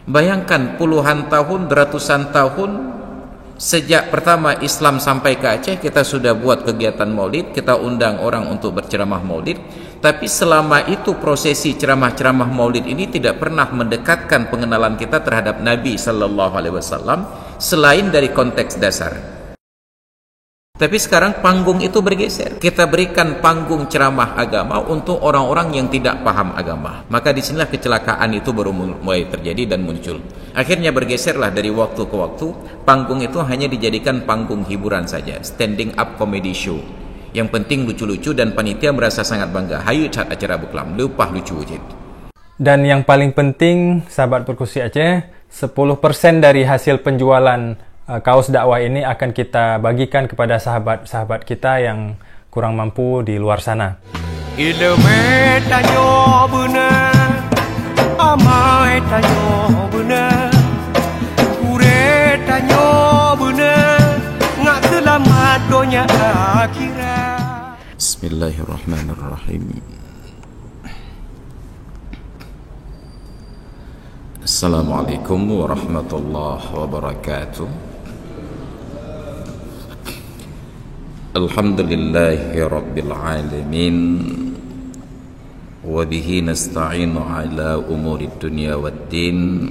Bayangkan puluhan tahun, ratusan tahun sejak pertama Islam sampai ke Aceh, kita sudah buat kegiatan maulid, kita undang orang untuk berceramah maulid. Tapi selama itu prosesi ceramah-ceramah maulid ini tidak pernah mendekatkan pengenalan kita terhadap Nabi sallallahu alaihi wasallam selain dari konteks dasar. Tapi sekarang panggung itu bergeser. Kita berikan panggung ceramah agama untuk orang-orang yang tidak paham agama. Maka disinilah kecelakaan itu baru mulai terjadi dan muncul. Akhirnya bergeserlah dari waktu ke waktu. Panggung itu hanya dijadikan panggung hiburan saja, standing up comedy show. Yang penting lucu-lucu dan panitia merasa sangat bangga. Hayu cat acara buklam, lupah lucu wujud. Dan yang paling penting, sahabat Perkusi Aceh, 10% dari hasil penjualan kaos dakwah ini akan kita bagikan kepada sahabat-sahabat kita yang kurang mampu di luar sana. Ilmu tanyo benar, amai tanyo benar, kure tanyo benar, ngak selamat dunia akhirat. Bismillahirrahmanirrahim. Assalamualaikum warahmatullahi wabarakatuh. Alhamdulillahi rabbil alamin, wa bihi nasta'inu ala umuri dunya waddin,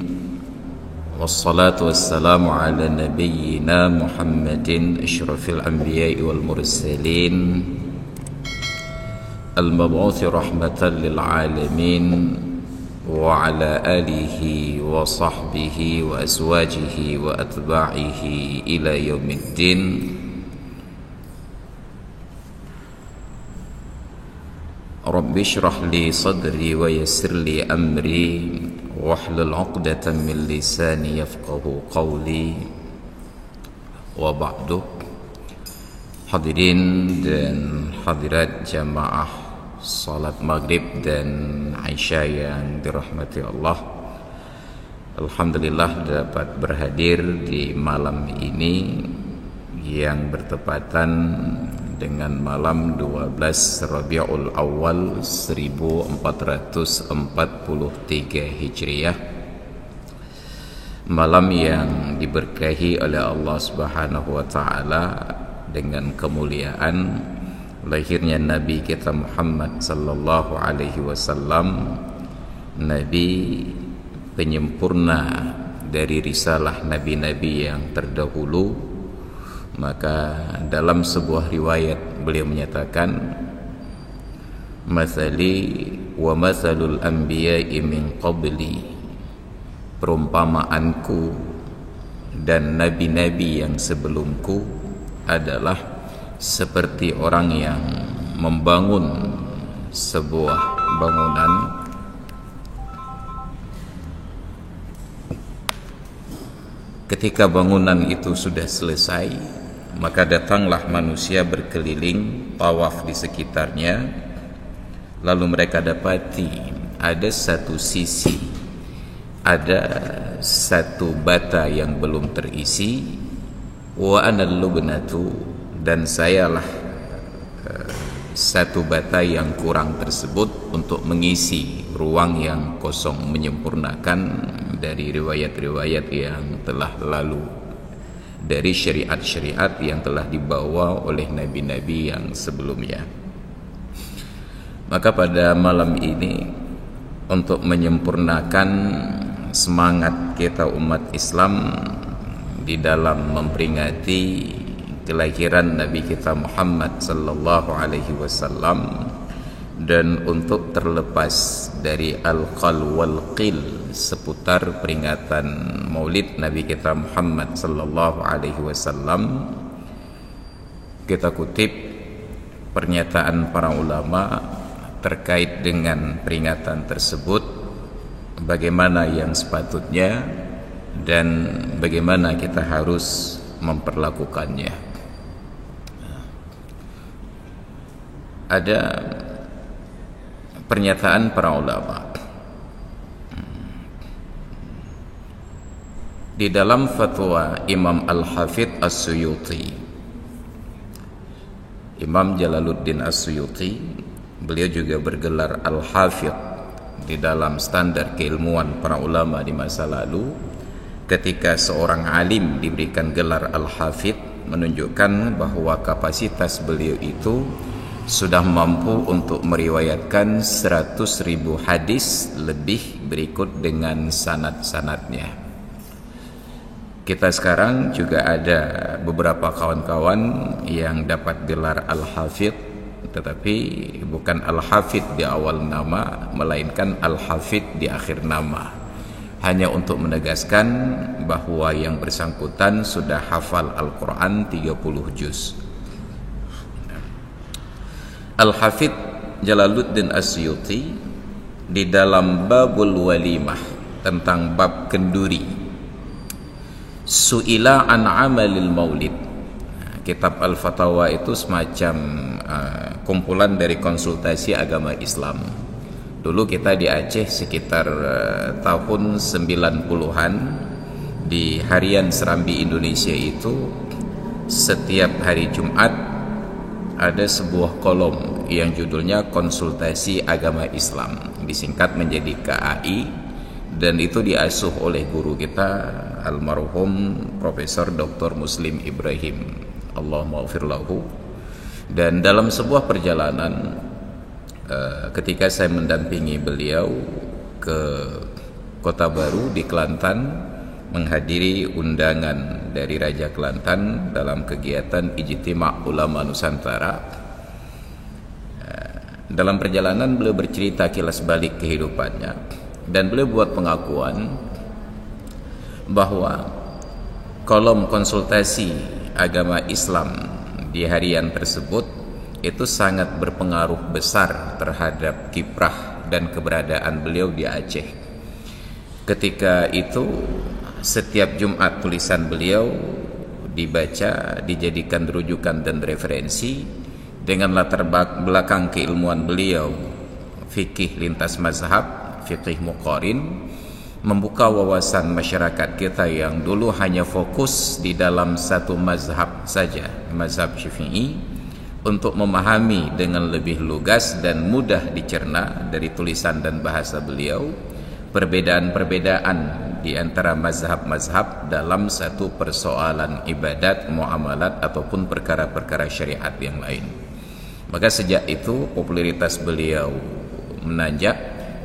wassalatu wassalamu ala nabiyyina Muhammadin asyrafil anbiya'i wal mursalin, al-mab'uthi rahmatan lil alamin, wa ala alihi wa sahbihi wa azwajihi wa atba'ihi ila yaumiddin. Rabbi shrah li sadri wa yassir li amri wahlul 'uqdatam min lisani yafqahu qawli. Wa ba'du. Hadirin dan hadirat jamaah salat maghrib dan Isya yang dirahmati Allah, alhamdulillah dapat berhadir di malam ini yang bertepatan dengan malam 12 Rabiul Awal 1443 Hijriah, malam yang diberkahi oleh Allah Subhanahu wa taala dengan kemuliaan lahirnya Nabi kita Muhammad sallallahu alaihi wasallam, nabi penyempurna dari risalah nabi-nabi yang terdahulu. Maka dalam sebuah riwayat beliau menyatakan, "Mathali wa mathalul anbiya'i min qabli," perumpamaanku dan nabi-nabi yang sebelumku adalah seperti orang yang membangun sebuah bangunan. Ketika bangunan itu sudah selesai, maka datanglah manusia berkeliling tawaf di sekitarnya. Lalu mereka dapati ada satu sisi, ada satu bata yang belum terisi. Wa anal lubnatu, dan sayalah satu bata yang kurang tersebut untuk mengisi ruang yang kosong, menyempurnakan dari riwayat-riwayat yang telah lalu, dari syariat-syariat yang telah dibawa oleh nabi-nabi yang sebelumnya. Maka pada malam ini, untuk menyempurnakan semangat kita umat Islam di dalam memperingati kelahiran Nabi kita Muhammad sallallahu alaihi wasallam, dan untuk terlepas dari al-qal wal qil seputar peringatan maulid Nabi kita Muhammad sallallahu alaihi wasallam, kita kutip pernyataan para ulama terkait dengan peringatan tersebut, bagaimana yang sepatutnya dan bagaimana kita harus memperlakukannya. Ada pernyataan para ulama di dalam fatwa Imam Al-Hafidh As-Suyuti, Imam Jalaluddin As-Suyuti, beliau juga bergelar Al-Hafidh, di dalam standar keilmuan para ulama di masa lalu, ketika seorang alim diberikan gelar Al-Hafidh, menunjukkan bahwa kapasitas beliau itu sudah mampu untuk meriwayatkan 100.000 hadis lebih berikut dengan sanad-sanadnya. Kita sekarang juga ada beberapa kawan-kawan yang dapat gelar Al-Hafidh, tetapi bukan Al-Hafidh di awal nama, melainkan Al-Hafidh di akhir nama, hanya untuk menegaskan bahwa yang bersangkutan sudah hafal Al-Quran 30 juz. Al-Hafidh Jalaluddin Asyuti di dalam Babul Walimah, tentang bab kenduri, Su'ila an amalil maulid. Kitab Al-Fatawa itu semacam kumpulan dari konsultasi agama Islam. Dulu kita di Aceh sekitar tahun 90-an, di harian Serambi Indonesia itu setiap hari Jumat ada sebuah kolom yang judulnya Konsultasi Agama Islam, disingkat menjadi KAI, dan itu diasuh oleh guru kita almarhum Profesor Dr. Muslim Ibrahim, Allahumma ghfir lahu. Dan dalam sebuah perjalanan, ketika saya mendampingi beliau ke Kota Baru di Kelantan, menghadiri undangan dari Raja Kelantan dalam kegiatan Ijtima' Ulama Nusantara. Dalam perjalanan beliau bercerita kilas balik kehidupannya, dan beliau buat pengakuan bahwa kolom konsultasi agama Islam di harian tersebut itu sangat berpengaruh besar terhadap kiprah dan keberadaan beliau di Aceh. Ketika itu setiap Jumat tulisan beliau dibaca, dijadikan rujukan dan referensi dengan latar belakang keilmuan beliau, fikih lintas mazhab, fikih muqarin, membuka wawasan masyarakat kita yang dulu hanya fokus di dalam satu mazhab saja, mazhab Syafi'i, untuk memahami dengan lebih lugas dan mudah dicerna dari tulisan dan bahasa beliau perbedaan-perbedaan di antara mazhab-mazhab dalam satu persoalan ibadat, muamalat, ataupun perkara-perkara syariat yang lain. Maka sejak itu popularitas beliau menanjak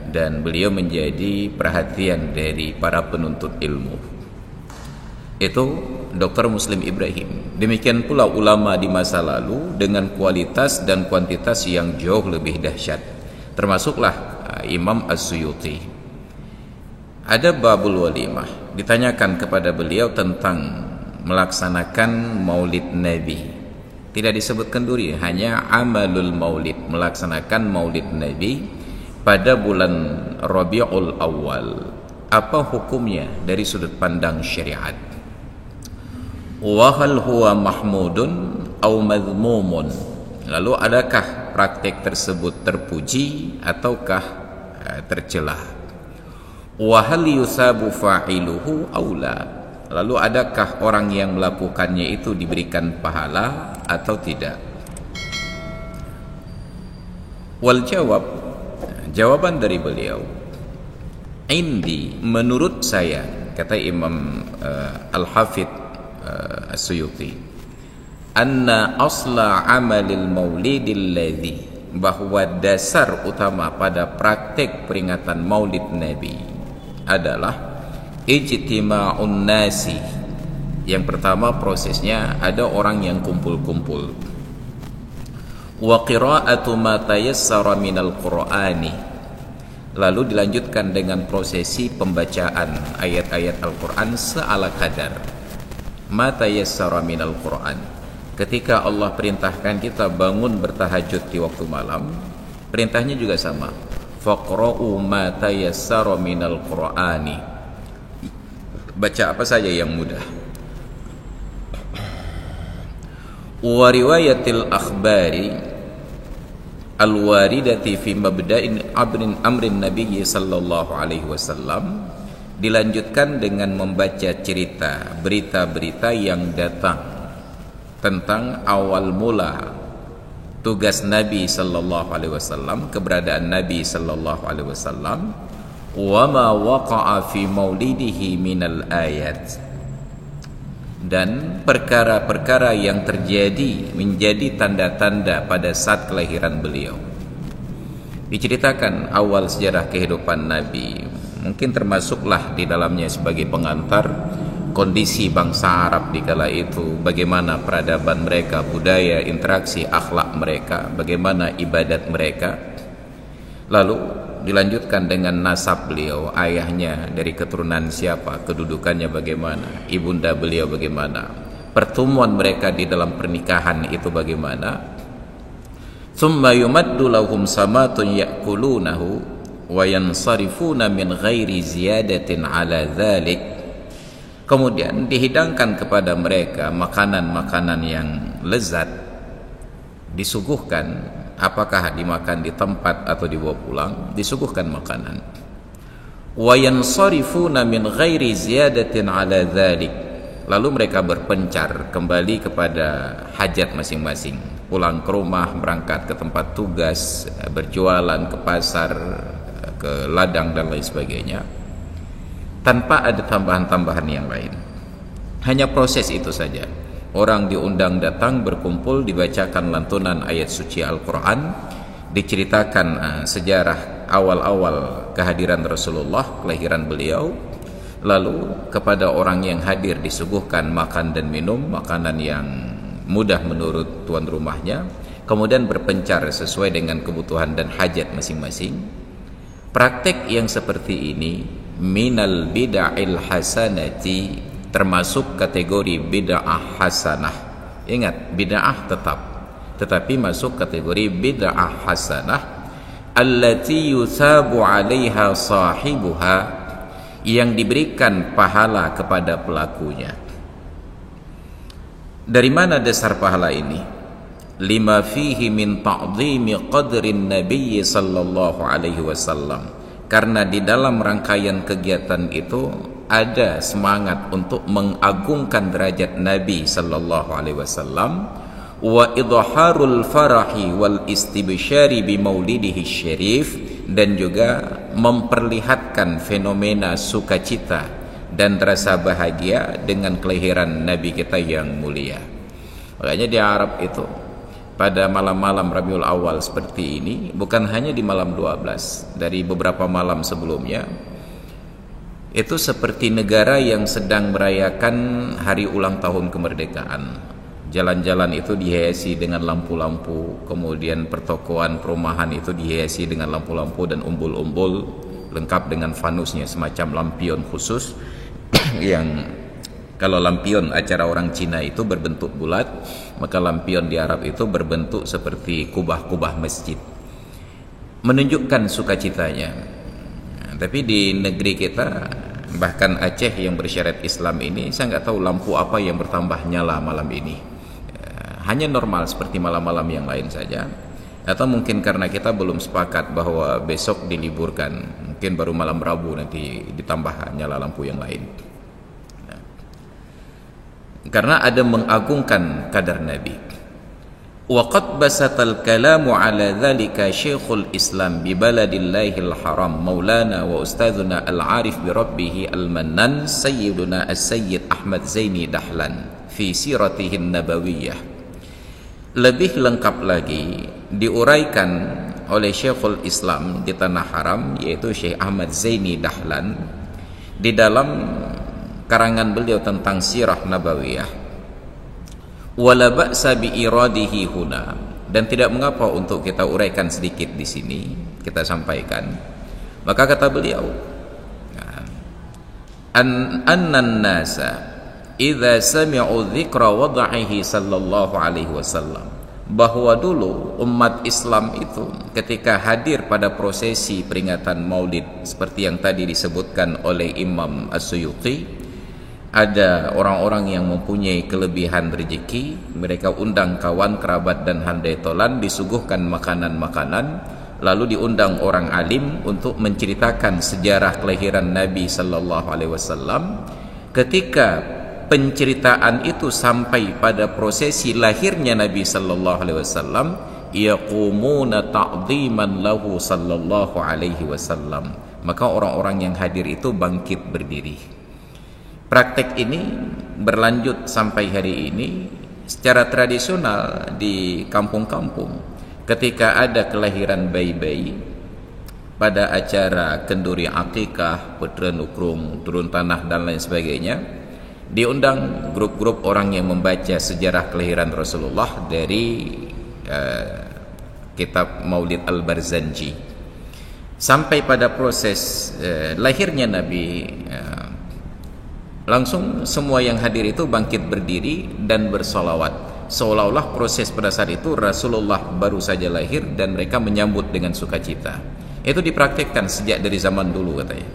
dan beliau menjadi perhatian dari para penuntut ilmu. Itu Dr. Muslim Ibrahim. Demikian pula ulama di masa lalu dengan kualitas dan kuantitas yang jauh lebih dahsyat, termasuklah Imam As-Suyuti. Ada Babul Walimah, ditanyakan kepada beliau tentang melaksanakan maulid Nabi. Tidak disebut kenduri, hanya amalul maulid, melaksanakan maulid Nabi pada bulan Rabiul Awal. Apa hukumnya dari sudut pandang syariat? Wa hal huwa mahmudun au madhmumun? Lalu adakah praktek tersebut terpuji ataukah tercela? Wa hal yusabu fa'iluhu aw la? Lalu adakah orang yang melakukannya itu diberikan pahala atau tidak? Wal jawab, jawaban dari beliau, indi, menurut saya, kata Imam Al-Hafidh As-Suyuti, anna asla amalil maulidil ladzi, bahwa dasar utama pada praktek peringatan maulid Nabi adalah ijtima'un nasi. Yang pertama prosesnya ada orang yang kumpul-kumpul. Wa qira'atu ma tayassara minal qur'ani. Lalu dilanjutkan dengan prosesi pembacaan ayat-ayat Al-Qur'an seala kadar. Ma tayassara minal qur'an. Ketika Allah perintahkan kita bangun bertahajud di waktu malam, perintahnya juga sama. Faqra'u ma tayassara minal qur'ani. Baca apa saja yang mudah. Wa riwayatil akhbari al-waridati fi mabda'in amrin Nabi sallallahu alaihi wasallam, dilanjutkan dengan membaca cerita, berita-berita yang datang tentang awal mula tugas Nabi sallallahu alaihi wasallam, keberadaan Nabi sallallahu alaihi wasallam, wa ma waqa'a fi maulidihi minal ayat, dan perkara-perkara yang terjadi menjadi tanda-tanda pada saat kelahiran beliau. Diceritakan awal sejarah kehidupan Nabi, mungkin termasuklah di dalamnya sebagai pengantar kondisi bangsa Arab di kala itu, bagaimana peradaban mereka, budaya, interaksi, akhlak mereka, bagaimana ibadat mereka. Lalu dilanjutkan dengan nasab beliau, ayahnya dari keturunan siapa, kedudukannya bagaimana, ibunda beliau bagaimana, pertemuan mereka di dalam pernikahan itu bagaimana. Tsumma yumaddu lahum samatun ya'kulunahu wa yansarifuna min ghairi ziyadatin ala dzalik. Kemudian dihidangkan kepada mereka makanan-makanan yang lezat, disuguhkan, apakah dimakan di tempat atau dibawa pulang, disuguhkan makanan. Wa yansarifuna min ghairi ziyadatin ala dzalik. Lalu mereka berpencar kembali kepada hajat masing-masing, pulang ke rumah, berangkat ke tempat tugas, berjualan ke pasar, ke ladang dan lain sebagainya, tanpa ada tambahan-tambahan yang lain. Hanya proses itu saja. Orang diundang datang, berkumpul, dibacakan lantunan ayat suci Al-Quran, diceritakan sejarah awal-awal kehadiran Rasulullah, kelahiran beliau. Lalu kepada orang yang hadir disuguhkan makan dan minum, makanan yang mudah menurut tuan rumahnya, kemudian berpencar sesuai dengan kebutuhan dan hajat masing-masing. Praktek yang seperti ini minal bid'il hasanati, termasuk kategori bid'ah hasanah. Ingat, bid'ah tetap, tetapi masuk kategori bid'ah hasanah allati yusabu 'alaiha sahibuha, yang diberikan pahala kepada pelakunya. Dari mana dasar pahala ini? Lima fihi min ta'dhimi qadrin nabiy sallallahu alaihi wasallam, karena di dalam rangkaian kegiatan itu ada semangat untuk mengagungkan derajat Nabi sallallahu alaihi wasallam, wa idharul farahi wal istibsyari bi maulidihi syarif, dan juga memperlihatkan fenomena sukacita dan rasa bahagia dengan kelahiran Nabi kita yang mulia. Makanya di Arab itu pada malam-malam Rabiul Awal seperti ini, bukan hanya di malam 12, dari beberapa malam sebelumnya, itu seperti negara yang sedang merayakan hari ulang tahun kemerdekaan. Jalan-jalan itu dihiasi dengan lampu-lampu, kemudian pertokoan perumahan itu dihiasi dengan lampu-lampu dan umbul-umbul, lengkap dengan fanusnya, semacam lampion khusus yang kalau lampion acara orang Cina itu berbentuk bulat, maka lampion di Arab itu berbentuk seperti kubah-kubah masjid, menunjukkan sukacitanya. Tapi di negeri kita, bahkan Aceh yang bersyariat Islam ini, saya nggak tahu lampu apa yang bertambah nyala malam ini. Hanya normal seperti malam-malam yang lain saja. Atau mungkin karena kita belum sepakat bahwa besok diliburkan, mungkin baru malam Rabu nanti ditambah nyala lampu yang lain. Karena ada mengagungkan kadar Nabi. Waqad basatal kalamu ala dhalika Syekhul Islam bi baladillahil haram Maulana wa Ustadzuna al-Arif bi Rabbih al-Mannan Sayyiduna as-Sayyid Ahmad Zaini Dahlan fi siratihin nabawiyah. Lebih lengkap lagi diuraikan oleh Syekhul Islam di tanah haram, yaitu Syekh Ahmad Zaini Dahlan, di dalam karangan beliau tentang sirah nabawiyah. Wala ba'sa bi iradihi huna, dan tidak mengapa untuk kita uraikan sedikit di sini, kita sampaikan. Maka kata beliau, annan nasa idza sami'u dzikra wad'ihi sallallahu alaihi wasallam, bahwa dulu umat Islam itu ketika hadir pada prosesi peringatan Maulid seperti yang tadi disebutkan oleh Imam As-Suyuti, ada orang-orang yang mempunyai kelebihan rezeki, mereka undang kawan, kerabat dan handai tolan, disuguhkan makanan-makanan, lalu diundang orang alim untuk menceritakan sejarah kelahiran Nabi sallallahu alaihi wasallam. Ketika penceritaan itu sampai pada prosesi lahirnya Nabi sallallahu alaihi wasallam, yaqumuna ta'dhiman lahu sallallahu alaihi wasallam. Maka orang-orang yang hadir itu bangkit berdiri. Praktek ini berlanjut sampai hari ini. Secara tradisional di kampung-kampung, ketika ada kelahiran bayi-bayi, pada acara kenduri akikah, putra nukrung, turun tanah dan lain sebagainya, diundang grup-grup orang yang membaca sejarah kelahiran Rasulullah dari kitab Maulid Al-Barzanji sampai pada proses lahirnya Nabi. Langsung semua yang hadir itu bangkit berdiri dan bersolawat, seolah-olah proses pada saat itu Rasulullah baru saja lahir dan mereka menyambut dengan sukacita. Itu dipraktikkan sejak dari zaman dulu katanya.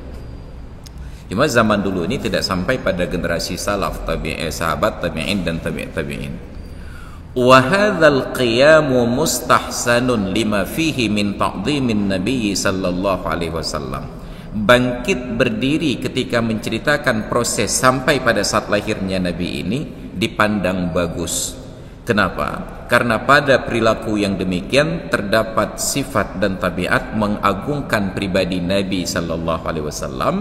Cuma zaman dulu ini tidak sampai pada generasi salaf, sahabat, tabi'in dan tabi'in. Wa hadzal qiyamu mustahsanun lima fihi min ta'dhimin nabiy sallallahu alaihi wasallam. Bangkit berdiri ketika menceritakan proses sampai pada saat lahirnya Nabi ini dipandang bagus. Kenapa? Karena pada perilaku yang demikian terdapat sifat dan tabiat mengagungkan pribadi Nabi sallallahu alaihi wasallam.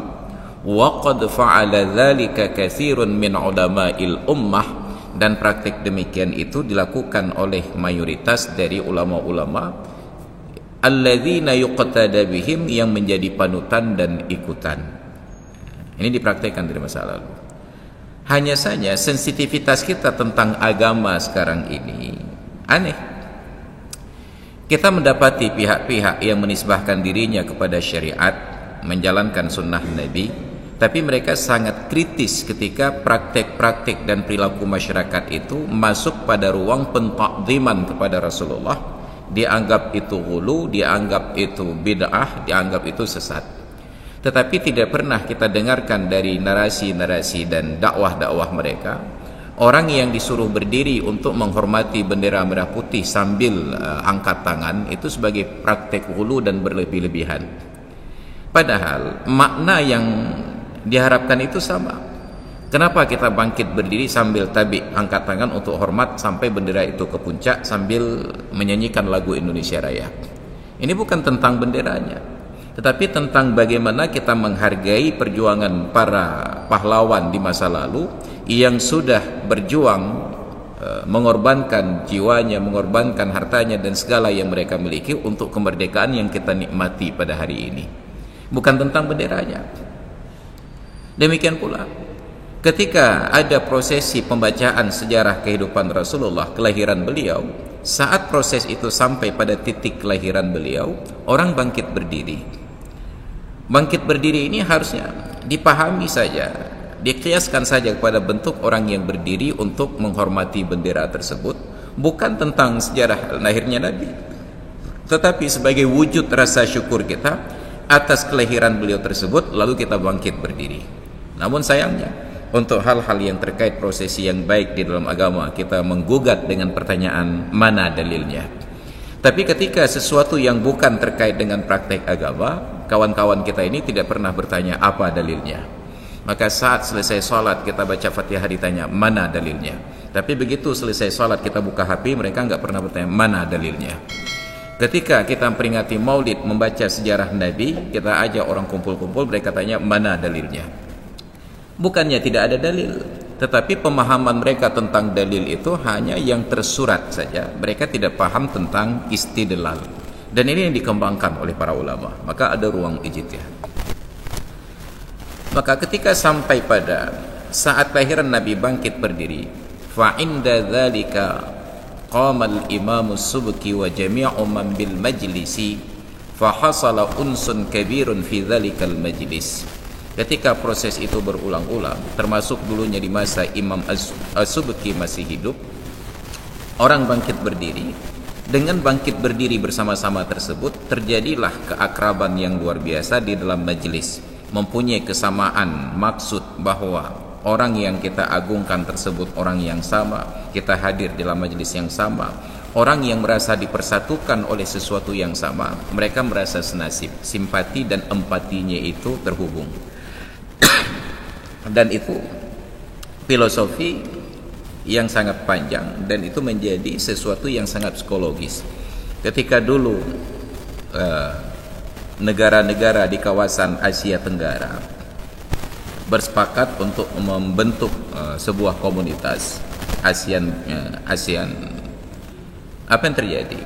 Wa qad fa'ala dzalika katsirun min ulama'il ummah, dan praktik demikian itu dilakukan oleh mayoritas dari ulama-ulama alladzina yuqtada bihim, yang menjadi panutan dan ikutan. Ini dipraktikkan dari masa lalu. Hanya saja sensitivitas kita tentang agama sekarang ini aneh. Kita mendapati pihak-pihak yang menisbahkan dirinya kepada syariat, menjalankan sunnah Nabi, tapi mereka sangat kritis ketika praktek-praktek dan perilaku masyarakat itu masuk pada ruang pentakziman kepada Rasulullah. Dianggap itu ghulu, dianggap itu bid'ah, dianggap itu sesat. Tetapi tidak pernah kita dengarkan dari narasi-narasi dan dakwah-dakwah mereka orang yang disuruh berdiri untuk menghormati bendera merah putih sambil angkat tangan itu sebagai praktek ghulu dan berlebih-lebihan. Padahal makna yang diharapkan itu sama. Kenapa kita bangkit berdiri sambil tabi angkat tangan untuk hormat sampai bendera itu ke puncak sambil menyanyikan lagu Indonesia Raya? Ini bukan tentang benderanya, tetapi tentang bagaimana kita menghargai perjuangan para pahlawan di masa lalu yang sudah berjuang, mengorbankan jiwanya, mengorbankan hartanya dan segala yang mereka miliki untuk kemerdekaan yang kita nikmati pada hari ini. Bukan tentang benderanya. Demikian pula ketika ada prosesi pembacaan sejarah kehidupan Rasulullah, kelahiran beliau, saat proses itu sampai pada titik kelahiran beliau, orang bangkit berdiri. Bangkit berdiri ini harusnya dipahami saja, dikiaskan saja kepada bentuk orang yang berdiri untuk menghormati bendera tersebut, bukan tentang sejarah lahirnya Nabi, tetapi sebagai wujud rasa syukur kita atas kelahiran beliau tersebut, lalu kita bangkit berdiri. Namun sayangnya, untuk hal-hal yang terkait prosesi yang baik di dalam agama, kita menggugat dengan pertanyaan mana dalilnya. Tapi ketika sesuatu yang bukan terkait dengan praktek agama, kawan-kawan kita ini tidak pernah bertanya apa dalilnya. Maka saat selesai sholat kita baca Fatihah ditanya mana dalilnya. Tapi begitu selesai sholat kita buka HP, mereka nggak pernah bertanya mana dalilnya. Ketika kita memperingati Maulid, membaca sejarah Nabi, kita ajak orang kumpul-kumpul, mereka tanya mana dalilnya. Bukannya tidak ada dalil, tetapi pemahaman mereka tentang dalil itu hanya yang tersurat saja. Mereka tidak paham tentang istidlal. Dan ini yang dikembangkan oleh para ulama. Maka ada ruang ijtihad. Maka ketika sampai pada saat lahiran Nabi bangkit berdiri, fa inda dzalika qama al-imam as-subki wa jami'u man bil majlisi fa hasala unsun kabirun fi dzalikal majlis. Ketika proses itu berulang-ulang, termasuk dulunya di masa Imam As-Subki masih hidup, orang bangkit berdiri. Dengan bangkit berdiri bersama-sama tersebut, terjadilah keakraban yang luar biasa di dalam majelis, mempunyai kesamaan maksud bahwa orang yang kita agungkan tersebut orang yang sama, kita hadir dalam majelis yang sama, orang yang merasa dipersatukan oleh sesuatu yang sama, mereka merasa senasib, simpati dan empatinya itu terhubung. Dan itu filosofi yang sangat panjang, dan itu menjadi sesuatu yang sangat psikologis. ketika dulu negara-negara di kawasan Asia Tenggara bersepakat untuk membentuk sebuah komunitas ASEAN, apa yang terjadi?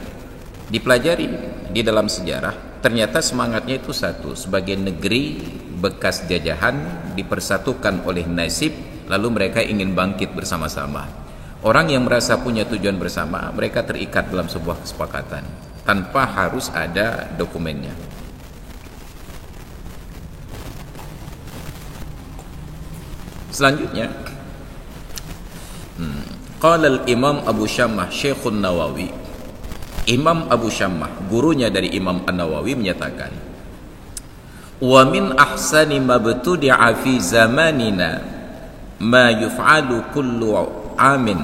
Dipelajari di dalam sejarah, ternyata semangatnya itu satu, sebagai negeri bekas jajahan dipersatukan oleh nasib, lalu mereka ingin bangkit bersama-sama. Orang yang merasa punya tujuan bersama, mereka terikat dalam sebuah kesepakatan tanpa harus ada dokumennya. Selanjutnya, qala al-Imam Abu Shammah Syekhun Nawawi, Imam Abu Shammah, gurunya dari Imam An-Nawawi, menyatakan, wa min ahsani ma btudi'a fi zamanina ma yuf'alu kullu amin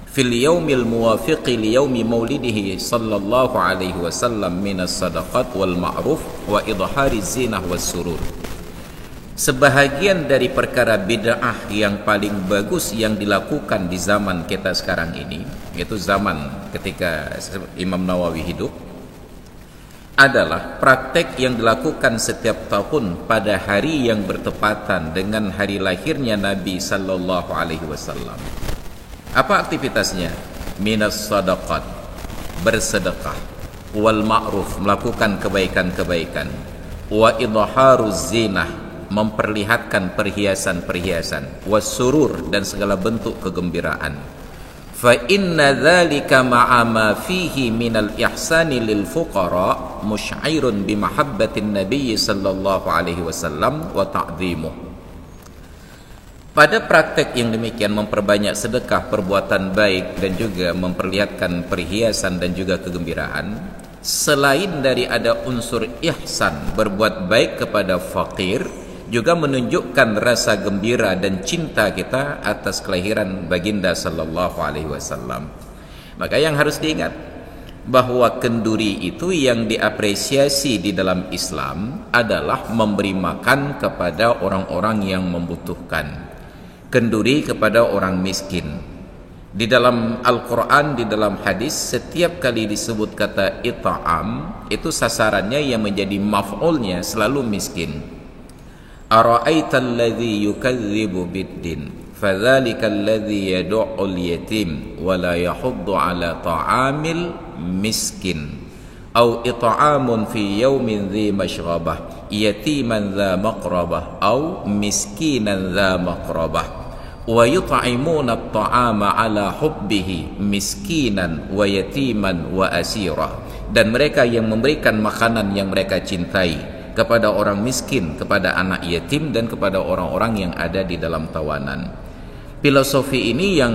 fil yaumil muwafiqi li yaumi maulidihi sallallahu alaihi wasallam min as-sadaqat wal ma'ruf wa idhari zinah was surur. Sebahagian dari perkara bid'ah yang paling bagus yang dilakukan di zaman kita sekarang ini, yaitu zaman ketika Imam Nawawi hidup, adalah praktek yang dilakukan setiap tahun pada hari yang bertepatan dengan hari lahirnya Nabi sallallahu alaihi wasallam. Apa aktivitasnya? Minas sadaqat, bersedekah, wal ma'ruf, melakukan kebaikan-kebaikan, wa idharuz zinah, memperlihatkan perhiasan-perhiasan, wassurur, dan segala bentuk kegembiraan. Fa inna dzalika ma'a ma fihi minal ihsani lil fuqara musy'irun bi mahabbatin nabiy sallallahu alaihi wasallam wa ta'dhimuh. Pada praktek yang demikian, memperbanyak sedekah, perbuatan baik, dan juga memperlihatkan perhiasan dan juga kegembiraan, selain dari ada unsur ihsan, berbuat baik kepada fakir, juga menunjukkan rasa gembira dan cinta kita atas kelahiran baginda sallallahu alaihi wasallam. Maka yang harus diingat, bahwa kenduri itu yang diapresiasi di dalam Islam adalah memberi makan kepada orang-orang yang membutuhkan, kenduri kepada orang miskin. Di dalam Al-Quran, di dalam hadis, setiap kali disebut kata it'am, itu sasarannya yang menjadi maf'ulnya selalu miskin. Ara'aital ladzi yukadzibu biddin fadzalikal ladzi yad'ul yatim wa la yahuddu 'ala ta'amil miskin aw it'amun fi yawmin dzi mashrabah yatiman dza maqrabah aw miskinan dza maqrabah wa yut'imuna at-ta'ama 'ala hubbihi miskinan wa yatiman wa asira, dan mereka yang memberikan makanan yang mereka cintai kepada orang miskin, kepada anak yatim, dan kepada orang-orang yang ada di dalam tawanan. Filosofi ini yang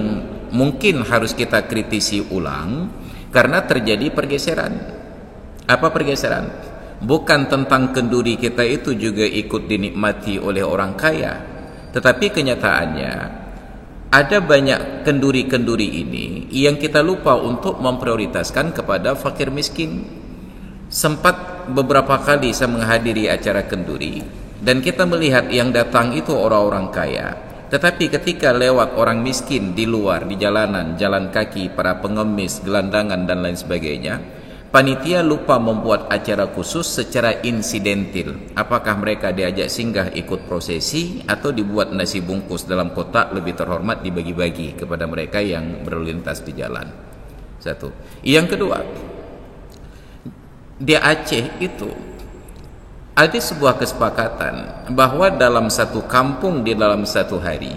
mungkin harus kita kritisi ulang, karena terjadi pergeseran. Apa pergeseran? Bukan tentang kenduri kita itu juga ikut dinikmati oleh orang kaya, tetapi kenyataannya ada banyak kenduri-kenduri ini yang kita lupa untuk memprioritaskan kepada fakir miskin. Sempat beberapa kali saya menghadiri acara kenduri, dan kita melihat yang datang itu orang-orang kaya, tetapi ketika lewat orang miskin di luar, di jalanan, jalan kaki, para pengemis, gelandangan, dan lain sebagainya, panitia lupa membuat acara khusus secara insidentil. Apakah mereka diajak singgah ikut prosesi, atau dibuat nasi bungkus dalam kotak lebih terhormat dibagi-bagi kepada mereka yang berlalu lintas di jalan. Satu. Yang kedua, di Aceh itu ada sebuah kesepakatan bahwa dalam satu kampung, di dalam satu hari,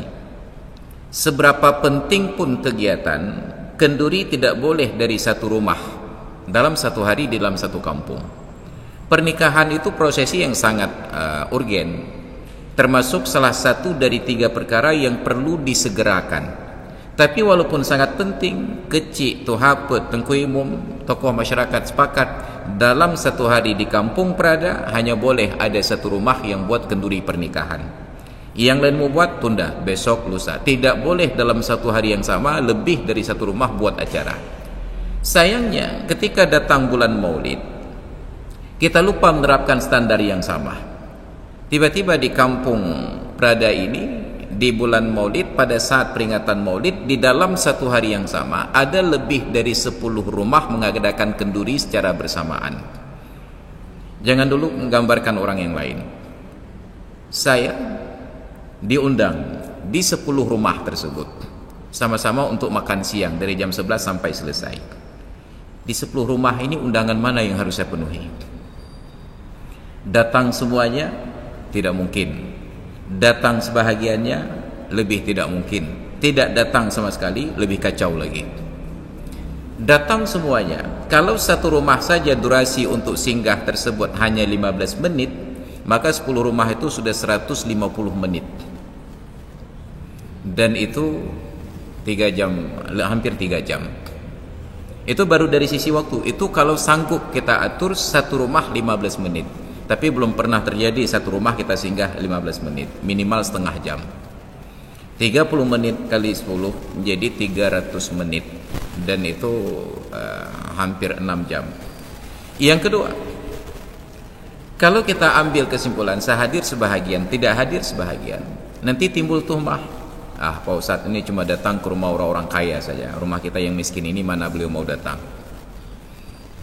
seberapa penting pun kegiatan, kenduri tidak boleh dari satu rumah dalam satu hari di dalam satu kampung. Pernikahan itu prosesi yang sangat urgen, termasuk salah satu dari 3 perkara yang perlu disegerakan. Tapi walaupun sangat penting, kecil, tuhapet, tengku umum, tokoh masyarakat sepakat dalam satu hari di kampung Prada hanya boleh ada satu rumah yang buat kenduri pernikahan. Yang lain mau buat, tunda, besok, lusa. Tidak boleh dalam satu hari yang sama lebih dari satu rumah buat acara. Sayangnya ketika datang bulan Maulid, kita lupa menerapkan standar yang sama. Tiba-tiba di kampung Prada ini di bulan Maulid, pada saat peringatan Maulid, di dalam satu hari yang sama ada lebih dari 10 rumah mengadakan kenduri secara bersamaan. Jangan dulu menggambarkan orang yang lain. Saya diundang di 10 rumah tersebut sama-sama untuk makan siang dari jam 11 sampai selesai. Di 10 rumah ini undangan mana yang harus saya penuhi? Datang semuanya? Tidak mungkin. Datang sebahagiannya? Lebih tidak mungkin. Tidak datang sama sekali? Lebih kacau lagi. Datang semuanya, kalau satu rumah saja durasi untuk singgah tersebut hanya 15 menit, maka 10 rumah itu sudah 150 menit. Dan itu 3 jam, hampir 3 jam. Itu baru dari sisi waktu. Itu kalau sanggup kita atur satu rumah 15 menit. Tapi belum pernah terjadi satu rumah kita singgah 15 menit, minimal setengah jam. 30 menit kali 10 menjadi 300 menit. Dan itu hampir 6 jam. Yang kedua, kalau kita ambil kesimpulan sehadir sebahagian, tidak hadir sebahagian, nanti timbul tuhmah. Pak Ustadz ini cuma datang ke rumah orang-orang kaya saja. Rumah kita yang miskin ini mana beliau mau datang.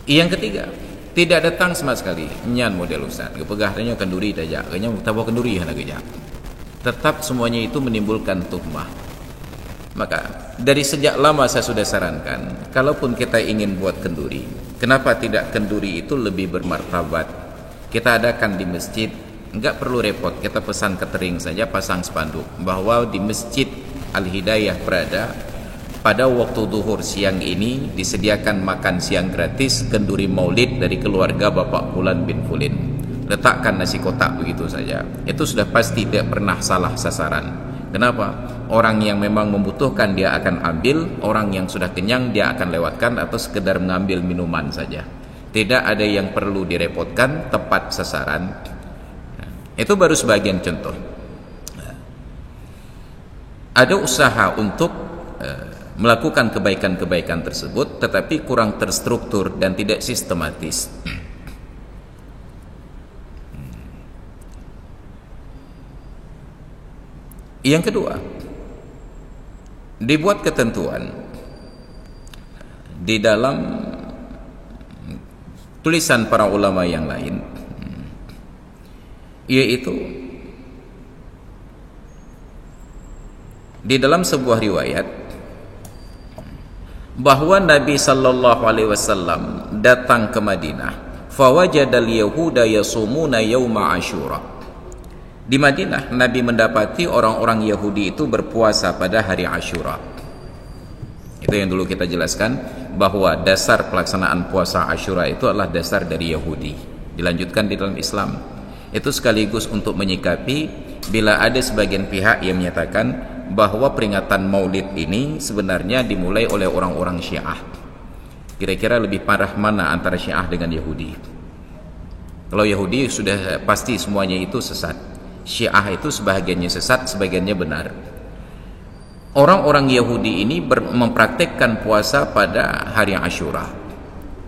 Yang ketiga, tidak datang sama sekali. Nyan model Ustadz, kepegahnya kenduri saja. Kayaknya tahu kenduri ya nak. Tetap semuanya itu menimbulkan tuhmah. Maka dari sejak lama saya sudah sarankan, kalaupun kita ingin buat kenduri, kenapa tidak kenduri itu lebih bermartabat? Kita adakan di masjid. Enggak perlu repot, kita pesan catering saja, pasang spanduk bahwa di Masjid Al-Hidayah Prada pada waktu zuhur siang ini disediakan makan siang gratis kenduri maulid dari keluarga Bapak Fulan bin Fulin. Letakkan nasi kotak begitu saja. Itu sudah pasti tidak pernah salah sasaran. Kenapa? Orang yang memang membutuhkan dia akan ambil, orang yang sudah kenyang dia akan lewatkan atau sekedar mengambil minuman saja. Tidak ada yang perlu direpotkan, tepat sasaran. Itu baru sebagian contoh. Ada usaha untuk melakukan kebaikan-kebaikan tersebut, tetapi kurang terstruktur dan tidak sistematis. Yang kedua, dibuat ketentuan di dalam tulisan para ulama yang lain, yaitu di dalam sebuah riwayat bahwa Nabi sallallahu alaihi wasallam datang ke Madinah, fawajadal yahuda yasumuna yauma Asyura. Di Madinah Nabi mendapati orang-orang Yahudi itu berpuasa pada hari Asyura. Itu yang dulu kita jelaskan, bahwa dasar pelaksanaan puasa Asyura itu adalah dasar dari Yahudi, dilanjutkan di dalam Islam. Itu sekaligus untuk menyikapi bila ada sebagian pihak yang menyatakan bahwa peringatan Maulid ini sebenarnya dimulai oleh orang-orang Syiah. Kira-kira lebih parah mana antara Syiah dengan Yahudi? Kalau Yahudi sudah pasti semuanya itu sesat. Syiah itu sebahagiannya sesat, sebagiannya benar. Orang-orang Yahudi ini mempraktekkan puasa pada hari Asyura,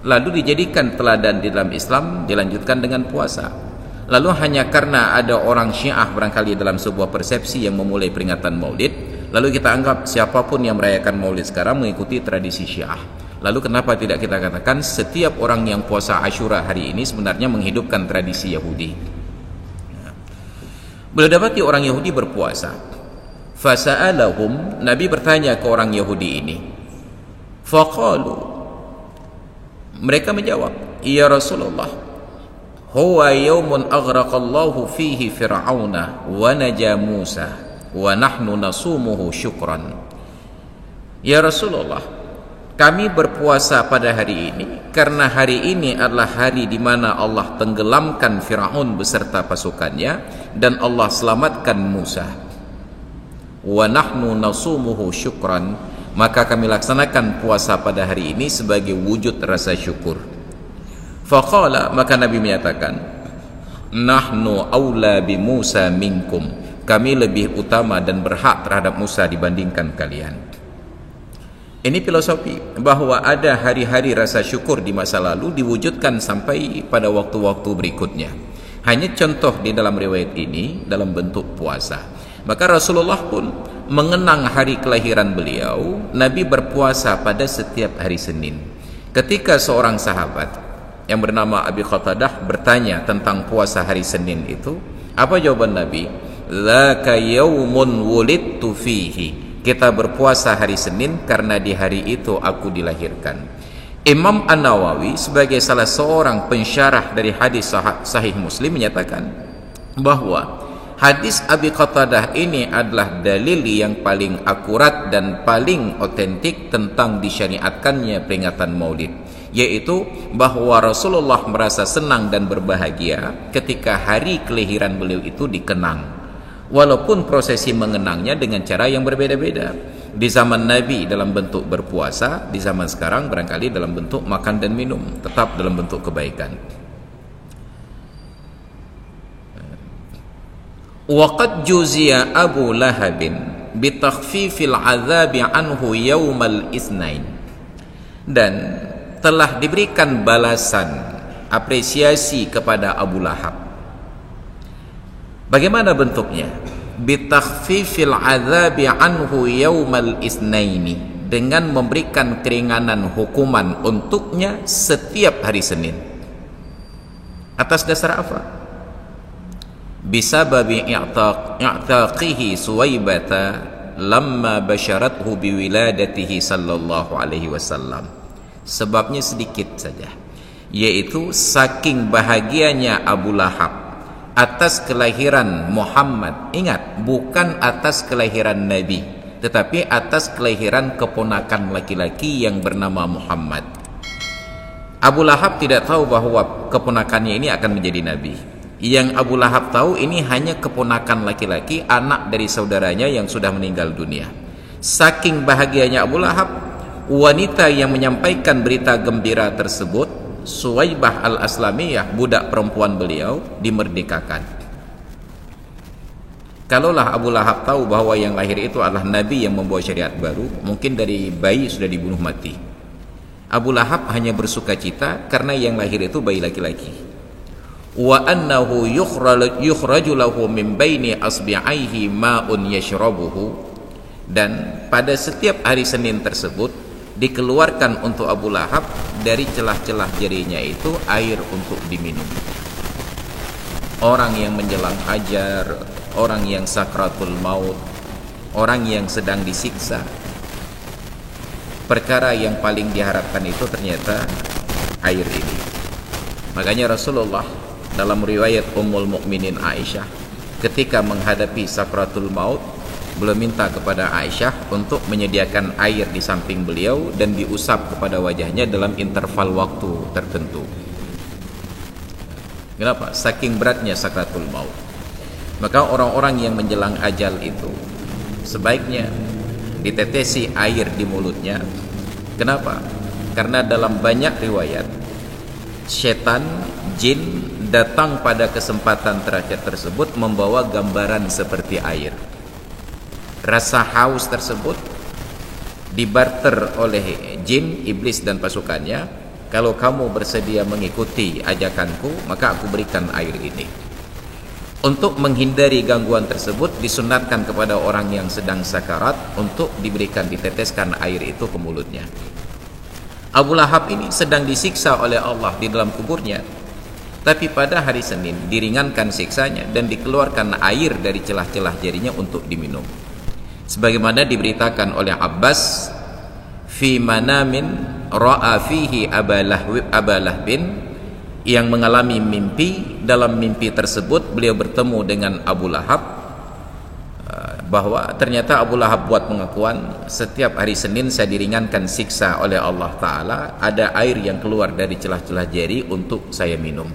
lalu dijadikan teladan di dalam Islam, dilanjutkan dengan puasa. Lalu hanya karena ada orang Syiah barangkali dalam sebuah persepsi yang memulai peringatan Maulid, lalu kita anggap siapapun yang merayakan Maulid sekarang mengikuti tradisi Syiah. Lalu kenapa tidak kita katakan setiap orang yang puasa Asyura hari ini sebenarnya menghidupkan tradisi Yahudi? Beliau dapati orang Yahudi berpuasa. Fasa'alahum, Nabi bertanya ke orang Yahudi ini. Faqalu, mereka menjawab, ya Rasulullah, huwa yawmun aghraqallahu fihi fir'auna wa naja Musa wa nahnu nasumuhu syukran. Ya Rasulullah, kami berpuasa pada hari ini karena hari ini adalah hari di mana Allah tenggelamkan Fir'aun beserta pasukannya dan Allah selamatkan Musa. Wa nahnu nasumuhu syukran, maka kami laksanakan puasa pada hari ini sebagai wujud rasa syukur. Faqala, maka Nabi menyatakan, nahnu aula bi Musa minkum, kami lebih utama dan berhak terhadap Musa dibandingkan kalian. Ini filosofi bahwa ada hari-hari rasa syukur di masa lalu diwujudkan sampai pada waktu-waktu berikutnya. Hanya contoh di dalam riwayat ini dalam bentuk puasa. Maka Rasulullah pun mengenang hari kelahiran beliau, Nabi berpuasa pada setiap hari Senin. Ketika seorang sahabat yang bernama Abi Qatadah bertanya tentang puasa hari Senin itu, apa jawaban Nabi? Dzaka yaumun wulidtu fihi. Kita berpuasa hari Senin karena di hari itu aku dilahirkan. Imam An-Nawawi sebagai salah seorang pensyarah dari hadis sahih Muslim menyatakan bahwa hadis Abi Qatadah ini adalah dalil yang paling akurat dan paling otentik tentang disyariatkannya peringatan Maulid, yaitu bahwa Rasulullah merasa senang dan berbahagia ketika hari kelahiran beliau itu dikenang, walaupun prosesi mengenangnya dengan cara yang berbeda-beda. Di zaman Nabi dalam bentuk berpuasa, di zaman sekarang barangkali dalam bentuk makan dan minum, tetap dalam bentuk kebaikan. Waqad juziya Abu Lahabin bitakhfifil azabi anhu yaumal isnain. Dan telah diberikan balasan apresiasi kepada Abu Lahab. Bagaimana bentuknya? Bitakhfifil azabi anhu yaumal isnaini, dengan memberikan keringanan hukuman untuknya setiap hari Senin. Atas dasar apa? Bisababi i'taqihi Suwaibata lamma basyarathu biwiladatihi sallallahu alaihi wasallam. Sebabnya sedikit saja, yaitu saking bahagianya Abu Lahab atas kelahiran Muhammad. Ingat, bukan atas kelahiran Nabi, tetapi atas kelahiran keponakan laki-laki yang bernama Muhammad. Abu Lahab tidak tahu bahwa keponakannya ini akan menjadi Nabi. Yang Abu Lahab tahu ini hanya keponakan laki-laki, anak dari saudaranya yang sudah meninggal dunia. Saking bahagianya Abu Lahab, wanita yang menyampaikan berita gembira tersebut, Suwaibah al-Aslamiyah, budak perempuan beliau, dimerdekakan. Kalaulah Abu Lahab tahu bahwa yang lahir itu adalah Nabi yang membawa syariat baru, mungkin dari bayi sudah dibunuh mati. Abu Lahab hanya bersuka cita karena yang lahir itu bayi laki-laki. Wa annahu yukhraju lahu min baini asbi'aihi ma'un yashrabuhu. Dan pada setiap hari Senin tersebut dikeluarkan untuk Abu Lahab dari celah-celah jarinya itu air untuk diminum. Orang yang menjelang ajar, orang yang sakratul maut, orang yang sedang disiksa, perkara yang paling diharapkan itu ternyata air ini. Makanya Rasulullah dalam riwayat Ummul Mukminin Aisyah, ketika menghadapi sakratul maut, beliau minta kepada Aisyah untuk menyediakan air di samping beliau dan diusap kepada wajahnya dalam interval waktu tertentu. Kenapa? Saking beratnya sakratul maut. Maka orang-orang yang menjelang ajal itu sebaiknya ditetesi air di mulutnya. Kenapa? Karena dalam banyak riwayat setan, jin datang pada kesempatan terakhir tersebut membawa gambaran seperti air. Rasa haus tersebut dibarter oleh jin, iblis dan pasukannya. Kalau kamu bersedia mengikuti ajakanku, maka aku berikan air ini. Untuk menghindari gangguan tersebut, disunatkan kepada orang yang sedang sakarat untuk diteteskan air itu ke mulutnya. Abu Lahab ini sedang disiksa oleh Allah di dalam kuburnya, tapi pada hari Senin diringankan siksanya dan dikeluarkan air dari celah-celah jarinya untuk diminum. Sebagaimana diberitakan oleh Abbas, fi manamin ra'a fihi Abalah bin, yang mengalami mimpi. Dalam mimpi tersebut beliau bertemu dengan Abu Lahab, bahwa ternyata Abu Lahab buat pengakuan, setiap hari Senin saya diringankan siksa oleh Allah Ta'ala, ada air yang keluar dari celah-celah jari untuk saya minum.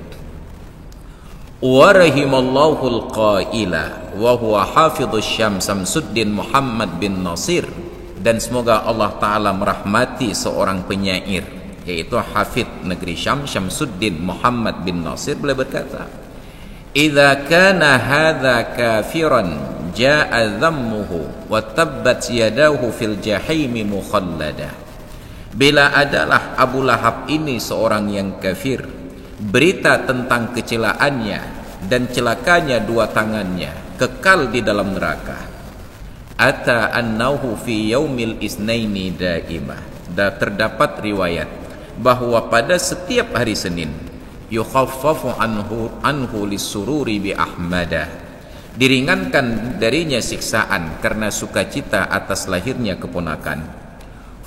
Wa rahimallahu al-qaila wa huwa hafidhus Syam Samsuddin Muhammad bin Nasir. Dan semoga Allah Ta'ala merahmati seorang penyair, yaitu hafidh negeri Syam Syamsuddin Muhammad bin Nasir. Beliau berkata, idza kana hadza kafiran jaa dhammuhu wa tabbat yadahu fil jahimi mukhallada. Bila adalah Abu Lahab ini seorang yang kafir, berita tentang kecelaannya dan celakanya dua tangannya, kekal di dalam neraka. Ata annahu fi yaumil isnaini daimah. Dan terdapat riwayat bahwa pada setiap hari Senin yukhaffafu anhu lisururi bi ahmada, diringankan darinya siksaan karena sukacita atas lahirnya keponakan.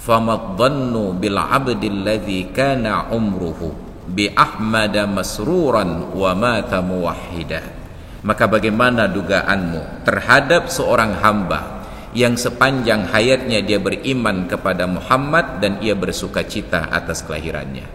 Famadhannu bil abdil ladzi kana umruhu bi ahmada masruran wa mata muwahhida. Maka bagaimana dugaanmu terhadap seorang hamba yang sepanjang hayatnya dia beriman kepada Muhammad dan ia bersukacita atas kelahirannya.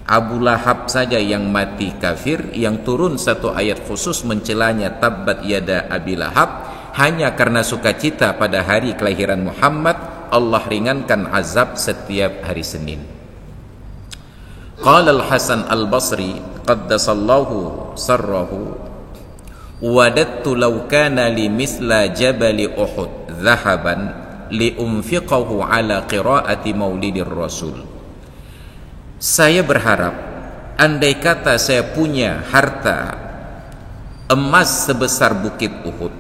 Abu Lahab saja yang mati kafir, yang turun satu ayat khusus mencelanya, tabbat yada Abi Lahab, hanya karena sukacita pada hari kelahiran Muhammad, Allah ringankan azab setiap hari Senin. Qala Al-Hasan Al-Basri qaddasallahu sarrahu, wadattu law kana li misla jabali Uhud dhahaban li unfiqahu ala qiraati maulidir rasul. Saya berharap andai kata saya punya harta emas sebesar bukit Uhud,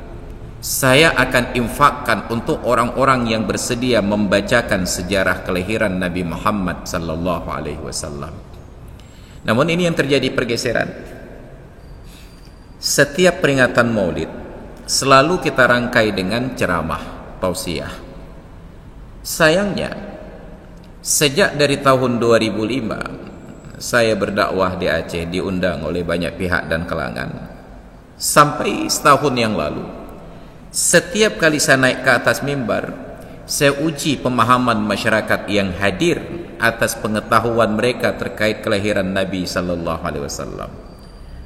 saya akan infakkan untuk orang-orang yang bersedia membacakan sejarah kelahiran Nabi Muhammad sallallahu alaihi wasallam. Namun ini yang terjadi pergeseran. Setiap peringatan Maulid selalu kita rangkai dengan ceramah tausiah. Sayangnya sejak dari tahun 2005 saya berdakwah di Aceh, diundang oleh banyak pihak dan kalangan, sampai setahun yang lalu, setiap kali saya naik ke atas mimbar, saya uji pemahaman masyarakat yang hadir atas pengetahuan mereka terkait kelahiran Nabi sallallahu alaihi wasallam.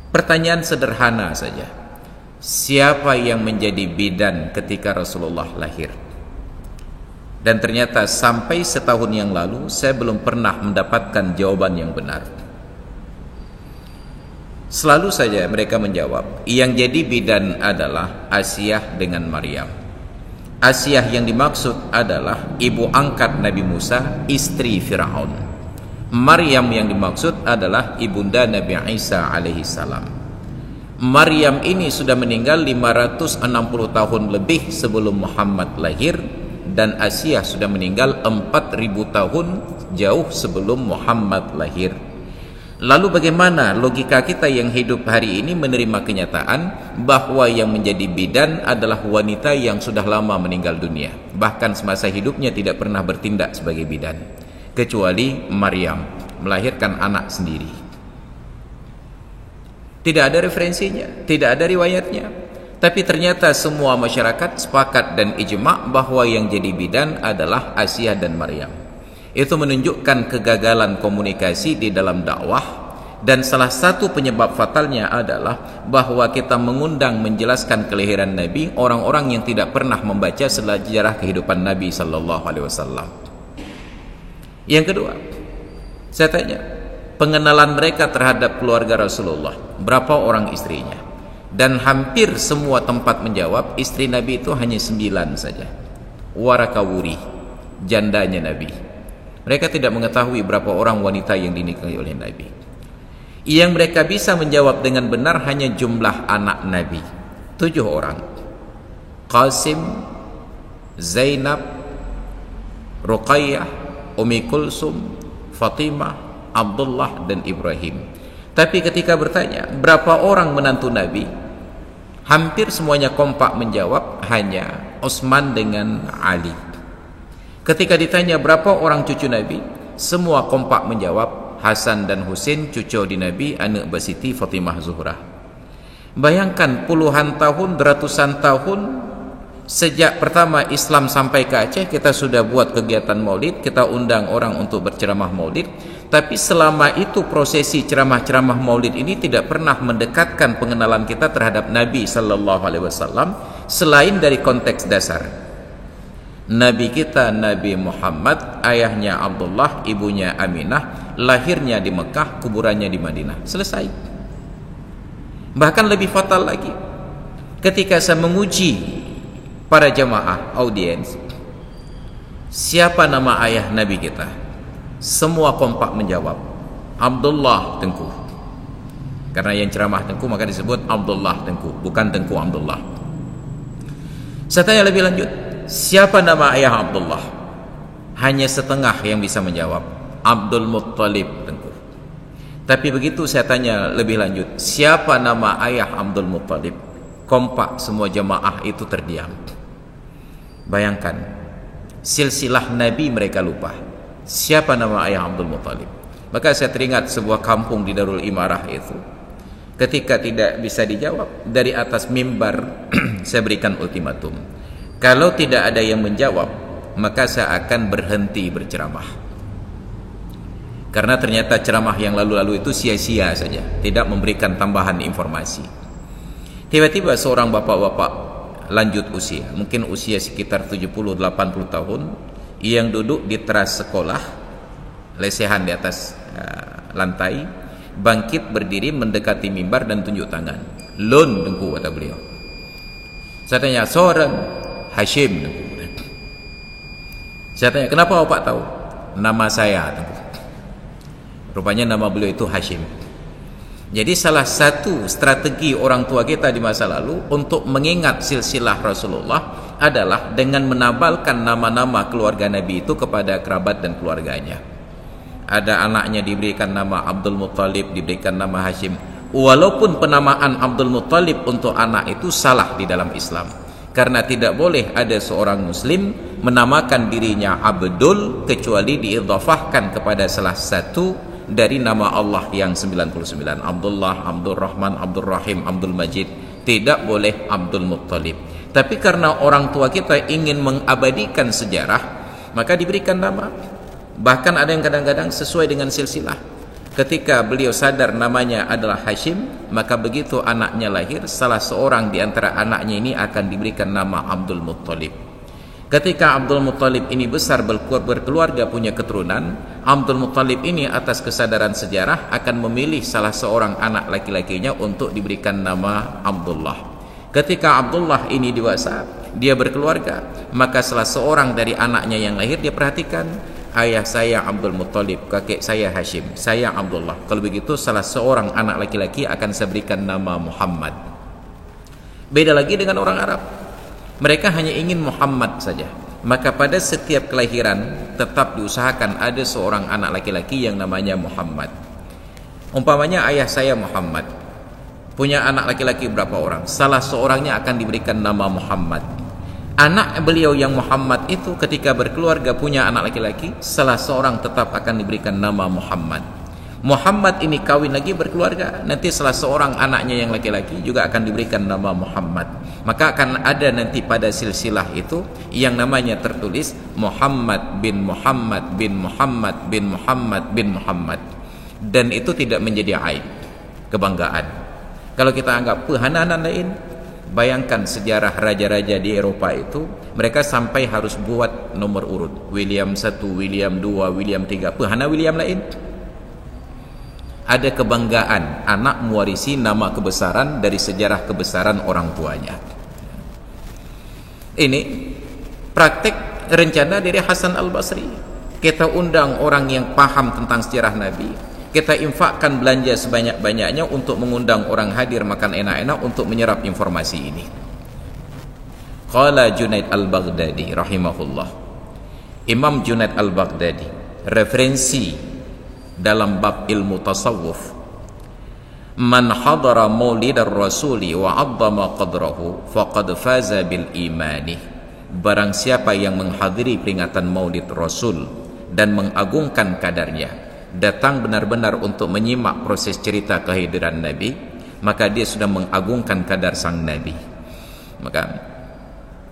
Pertanyaan sederhana saja, siapa yang menjadi bidan ketika Rasulullah lahir? Dan ternyata sampai setahun yang lalu saya belum pernah mendapatkan jawaban yang benar. Selalu saja mereka menjawab, yang jadi bidan adalah Asiyah dengan Maryam. Asiyah yang dimaksud adalah ibu angkat Nabi Musa, istri Fir'aun. Maryam yang dimaksud adalah ibunda Nabi Isa alaihi salam. Maryam ini sudah meninggal 560 tahun lebih sebelum Muhammad lahir, dan Asiyah sudah meninggal 4000 tahun jauh sebelum Muhammad lahir. Lalu bagaimana logika kita yang hidup hari ini menerima kenyataan bahwa yang menjadi bidan adalah wanita yang sudah lama meninggal dunia, bahkan semasa hidupnya tidak pernah bertindak sebagai bidan, kecuali Maryam melahirkan anak sendiri. Tidak ada referensinya, tidak ada riwayatnya, tapi ternyata semua masyarakat sepakat dan ijma' bahwa yang jadi bidan adalah Asiyah dan Maryam. Itu menunjukkan kegagalan komunikasi di dalam dakwah, dan salah satu penyebab fatalnya adalah bahwa kita mengundang menjelaskan kelahiran Nabi orang-orang yang tidak pernah membaca sejarah kehidupan Nabi sallallahu alaihi wasallam. Yang kedua, saya tanya, pengenalan mereka terhadap keluarga Rasulullah, berapa orang istrinya? Dan hampir semua tempat menjawab istri Nabi itu hanya 9 saja. Warakawuri, jandanya Nabi. Mereka tidak mengetahui berapa orang wanita yang dinikahi oleh Nabi. Yang mereka bisa menjawab dengan benar hanya jumlah anak Nabi, 7 orang. Qasim, Zainab, Ruqayyah, Ummi Kulsum, Fatimah, Abdullah, dan Ibrahim. Tapi ketika bertanya berapa orang menantu Nabi, hampir semuanya kompak menjawab hanya Utsman dengan Ali. Ketika ditanya berapa orang cucu Nabi, semua kompak menjawab Hasan dan Husain, cucu di Nabi, anak Basiti Fatimah Zuhrah. Bayangkan puluhan tahun, ratusan tahun sejak pertama Islam sampai ke Aceh, kita sudah buat kegiatan Maulid, kita undang orang untuk berceramah Maulid, tapi selama itu prosesi ceramah-ceramah Maulid ini tidak pernah mendekatkan pengenalan kita terhadap Nabi sallallahu alaihi wasallam selain dari konteks dasar. Nabi kita Nabi Muhammad, ayahnya Abdullah, ibunya Aminah, lahirnya di Mekah, kuburannya di Madinah. Selesai. Bahkan lebih fatal lagi, ketika saya menguji para jamaah audiens, siapa nama ayah Nabi kita? Semua kompak menjawab Abdullah Tengku. Karena yang ceramah Tengku maka disebut Abdullah Tengku, bukan Tengku Abdullah. Saya tanya lebih lanjut, siapa nama ayah Abdullah? Hanya setengah yang bisa menjawab, Abdul Muttalib, Tengku. Tapi begitu saya tanya lebih lanjut, siapa nama ayah Abdul Muttalib? Kompak semua jemaah itu terdiam. Bayangkan, silsilah Nabi mereka lupa. Siapa nama ayah Abdul Muttalib? Maka saya teringat sebuah kampung di Darul Imarah itu. Ketika tidak bisa dijawab, dari atas mimbar saya berikan ultimatum. Kalau tidak ada yang menjawab, maka saya akan berhenti berceramah. Karena ternyata ceramah yang lalu-lalu itu sia-sia saja, tidak memberikan tambahan informasi. Tiba-tiba seorang bapak-bapak lanjut usia, mungkin usia sekitar 70-80 tahun, yang duduk di teras sekolah, lesehan di atas lantai, bangkit berdiri mendekati mimbar dan tunjuk tangan. Lun, Tengku, kata beliau. Saya tanya, seorang Hashim, Tengku. Saya tanya, kenapa Bapak tahu? Nama saya, Tengku. Rupanya nama beliau itu Hashim. Jadi salah satu strategi orang tua kita di masa lalu untuk mengingat silsilah Rasulullah adalah dengan menabalkan nama-nama keluarga Nabi itu kepada kerabat dan keluarganya. Ada anaknya diberikan nama Abdul Muttalib, diberikan nama Hashim. Walaupun penamaan Abdul Muttalib untuk anak itu salah di dalam Islam, karena tidak boleh ada seorang muslim menamakan dirinya Abdul kecuali diidhafahkan kepada salah satu dari nama Allah yang 99. Abdullah, Abdul Rahman, Abdul Rahim, Abdul Majid. Tidak boleh Abdul Muttalib. Tapi karena orang tua kita ingin mengabadikan sejarah, maka diberikan nama. Bahkan ada yang kadang-kadang sesuai dengan silsilah. Ketika beliau sadar namanya adalah Hashim, maka begitu anaknya lahir, salah seorang di antara anaknya ini akan diberikan nama Abdul Muttalib. Ketika Abdul Muttalib ini besar berkeluarga punya keturunan, Abdul Muttalib ini atas kesadaran sejarah akan memilih salah seorang anak laki-lakinya untuk diberikan nama Abdullah. Ketika Abdullah ini dewasa, dia berkeluarga, maka salah seorang dari anaknya yang lahir dia perhatikan, ayah saya Abdul Muttalib, kakek saya Hashim, saya Abdullah. Kalau begitu salah seorang anak laki-laki akan saya berikan nama Muhammad. Beda lagi dengan orang Arab. Mereka hanya ingin Muhammad saja. Maka pada setiap kelahiran tetap diusahakan ada seorang anak laki-laki yang namanya Muhammad. Umpamanya ayah saya Muhammad, punya anak laki-laki berapa orang? Salah seorangnya akan diberikan nama Muhammad. Anak beliau yang Muhammad itu ketika berkeluarga punya anak laki-laki, salah seorang tetap akan diberikan nama Muhammad. Muhammad ini kawin lagi berkeluarga, nanti salah seorang anaknya yang laki-laki juga akan diberikan nama Muhammad. Maka akan ada nanti pada silsilah itu yang namanya tertulis Muhammad bin Muhammad bin Muhammad bin Muhammad bin Muhammad. Dan itu tidak menjadi aib, kebanggaan. Kalau kita anggap pehananan lain, bayangkan sejarah raja-raja di Eropa itu, mereka sampai harus buat nomor urut, William 1, William 2, William 3, pehana William lain. Ada kebanggaan anak mewarisi nama kebesaran dari sejarah kebesaran orang tuanya. Ini praktek rencana dari Hasan Al-Basri. Kita undang orang yang paham tentang sejarah Nabi, kita infakkan belanja sebanyak-banyaknya untuk mengundang orang hadir makan enak-enak untuk menyerap informasi ini. Qala Junaid Al-Baghdadi rahimahullah. Imam Junaid Al-Baghdadi referensi dalam bab ilmu tasawuf, man hadara maulidar rasuli wa 'azzama qadrahu faqad faza bil imani. Barang siapa yang menghadiri peringatan maulid Rasul dan mengagungkan kadarnya, datang benar-benar untuk menyimak proses cerita kehadiran Nabi, maka dia sudah mengagungkan kadar sang Nabi. Maka